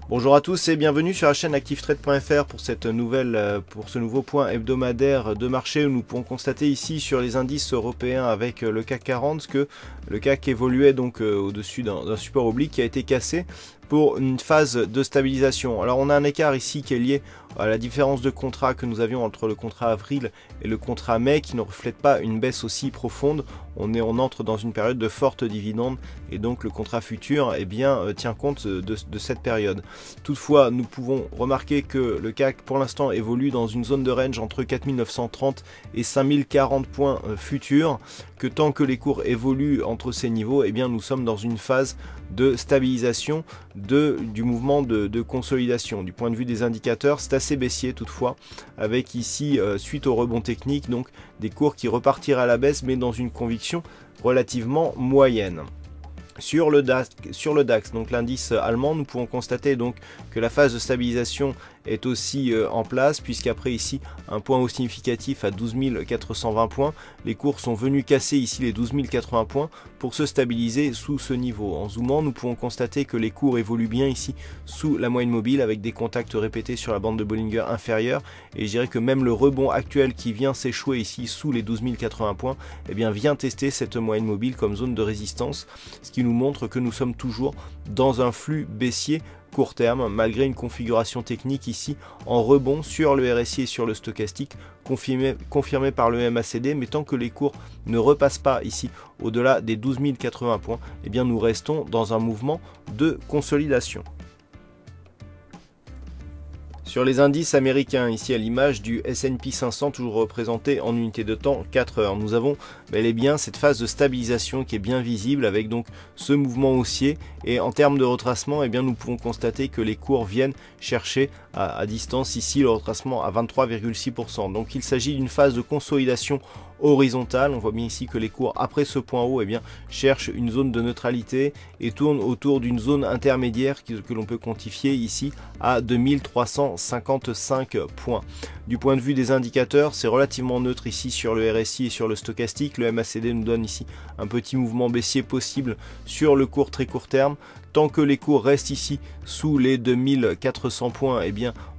Bonjour à tous et bienvenue sur la chaîne ActiveTrade.fr pour ce nouveau point hebdomadaire de marché où nous pourrons constater ici sur les indices européens avec le CAC 40 que le CAC évoluait donc au-dessus d'un support oblique qui a été cassé pour une phase de stabilisation. Alors on a un écart ici qui est lié à la différence de contrat que nous avions entre le contrat avril et le contrat mai qui ne reflète pas une baisse aussi profonde. On entre dans une période de forte dividende et donc le contrat futur tient compte de cette période. Toutefois, nous pouvons remarquer que le CAC pour l'instant évolue dans une zone de range entre 4930 et 5040 points futurs, que tant que les cours évoluent entre ces niveaux, nous sommes dans une phase de stabilisation du mouvement de consolidation. Du point de vue des indicateurs, c'est assez baissier toutefois, avec ici, suite au rebond technique, donc des cours qui repartirent à la baisse, mais dans une conviction relativement moyenne. Sur le DAX, donc l'indice allemand, nous pouvons constater donc que la phase de stabilisation est aussi en place, puisqu'après ici un point haut significatif à 12 420 points, les cours sont venus casser ici les 12 080 points pour se stabiliser sous ce niveau. En zoomant, nous pouvons constater que les cours évoluent bien ici sous la moyenne mobile avec des contacts répétés sur la bande de Bollinger inférieure, et je dirais que même le rebond actuel qui vient s'échouer ici sous les 12 080 points vient tester cette moyenne mobile comme zone de résistance, ce qui nous montre que nous sommes toujours dans un flux baissier court terme, malgré une configuration technique ici en rebond sur le RSI et sur le stochastique, confirmé par le MACD, mais tant que les cours ne repassent pas ici au-delà des 12 080 points, nous restons dans un mouvement de consolidation. Sur les indices américains, ici à l'image du S&P 500, toujours représenté en unité de temps 4 heures, nous avons bel et bien cette phase de stabilisation qui est bien visible avec donc ce mouvement haussier, et en termes de retracement, nous pouvons constater que les cours viennent chercher à distance ici le retracement à 23,6%. Donc il s'agit d'une phase de consolidation horizontale. On voit bien ici que les cours après ce point haut cherchent une zone de neutralité et tournent autour d'une zone intermédiaire que l'on peut quantifier ici à 2355 points. Du point de vue des indicateurs, c'est relativement neutre ici sur le RSI et sur le stochastique. Le MACD nous donne ici un petit mouvement baissier possible sur le court très court terme. Tant que les cours restent ici sous les 2400 points,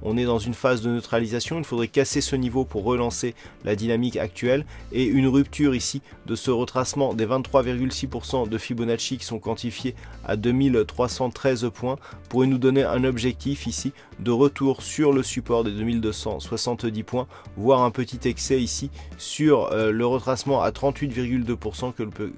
on est dans une phase de neutralisation. Il faudrait casser ce niveau pour relancer la dynamique actuelle, et une rupture ici de ce retracement des 23,6% de Fibonacci qui sont quantifiés à 2313 points pourrait nous donner un objectif ici de retour sur le support des 2270 points, voire un petit excès ici sur le retracement à 38,2%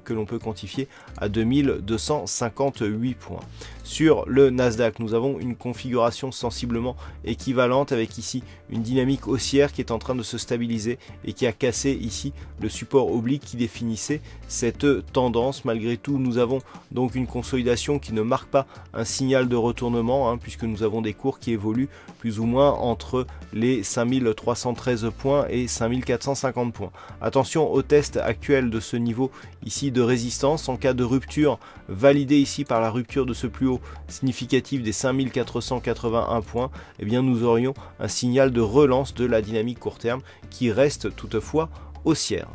que l'on peut quantifier à 2258 points. Sur le Nasdaq, nous avons une configuration sensiblement équivalente avec ici une dynamique haussière qui est en train de se stabiliser et qui a cassé ici le support oblique qui définissait cette tendance. Malgré tout, nous avons donc une consolidation qui ne marque pas un signal de retournement, puisque nous avons des cours qui évoluent plus ou moins entre les 5313 points et 5450 points. Attention au test actuel de ce niveau ici de résistance. En cas de rupture validée ici par la rupture de ce plus haut significatif des 5481 points, nous aurions un signal de relance de la dynamique court terme qui reste toutefois haussière.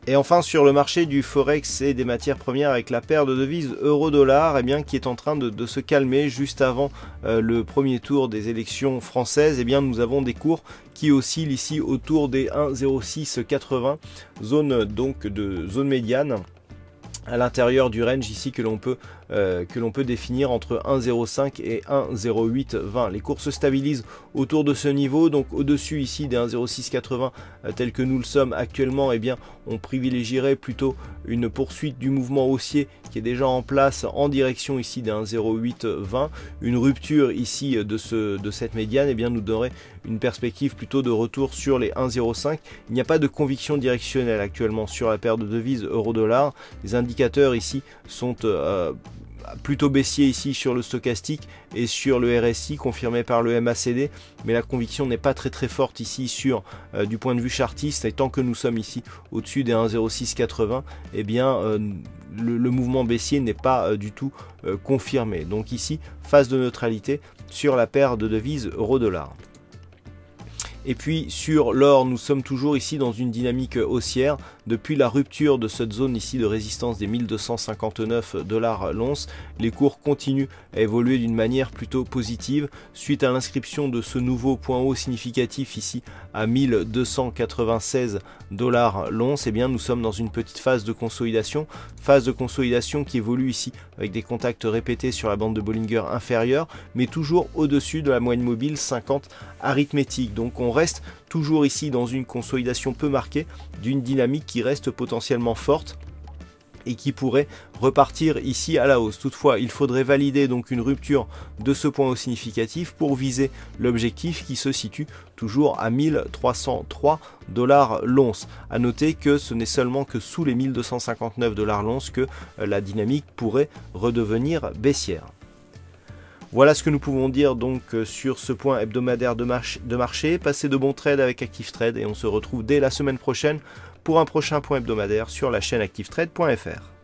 Et enfin sur le marché du Forex et des matières premières avec la paire de devises euro-dollar qui est en train de se calmer juste avant le premier tour des élections françaises. Nous avons des cours qui oscillent ici autour des 1,0680, zone médiane à l'intérieur du range ici que l'on peut définir entre 1,05 et 1,0820. Les cours se stabilisent autour de ce niveau, donc au-dessus ici des 1,0680 tel que nous le sommes actuellement, on privilégierait plutôt une poursuite du mouvement haussier qui est déjà en place en direction ici des 1,0820. Une rupture ici de cette médiane nous donnerait une perspective plutôt de retour sur les 1,05. Il n'y a pas de conviction directionnelle actuellement sur la paire de devises euro-dollar. Les indicateurs ici sont plutôt baissier ici sur le stochastique et sur le RSI confirmé par le MACD, mais la conviction n'est pas très forte ici sur du point de vue chartiste, et tant que nous sommes ici au-dessus des 1,0680, le mouvement baissier n'est pas du tout confirmé. Donc ici phase de neutralité sur la paire de devises euro-dollar. Et puis sur l'or, nous sommes toujours ici dans une dynamique haussière. Depuis la rupture de cette zone ici de résistance des 1259 $ l'once, les cours continuent à évoluer d'une manière plutôt positive. Suite à l'inscription de ce nouveau point haut significatif ici à 1296 $ l'once, eh bien nous sommes dans une petite phase de consolidation qui évolue ici avec des contacts répétés sur la bande de Bollinger inférieure, mais toujours au-dessus de la moyenne mobile 50 arithmétique. Donc on reste toujours ici dans une consolidation peu marquée d'une dynamique qui reste potentiellement forte et qui pourrait repartir ici à la hausse. Toutefois, il faudrait valider donc une rupture de ce point haut significatif pour viser l'objectif qui se situe toujours à 1303 $ l'once. À noter que ce n'est seulement que sous les 1259 $ l'once que la dynamique pourrait redevenir baissière. Voilà ce que nous pouvons dire donc sur ce point hebdomadaire de marché. Passez de bons trades avec Active Trade et on se retrouve dès la semaine prochaine pour un prochain point hebdomadaire sur la chaîne activetrade.fr.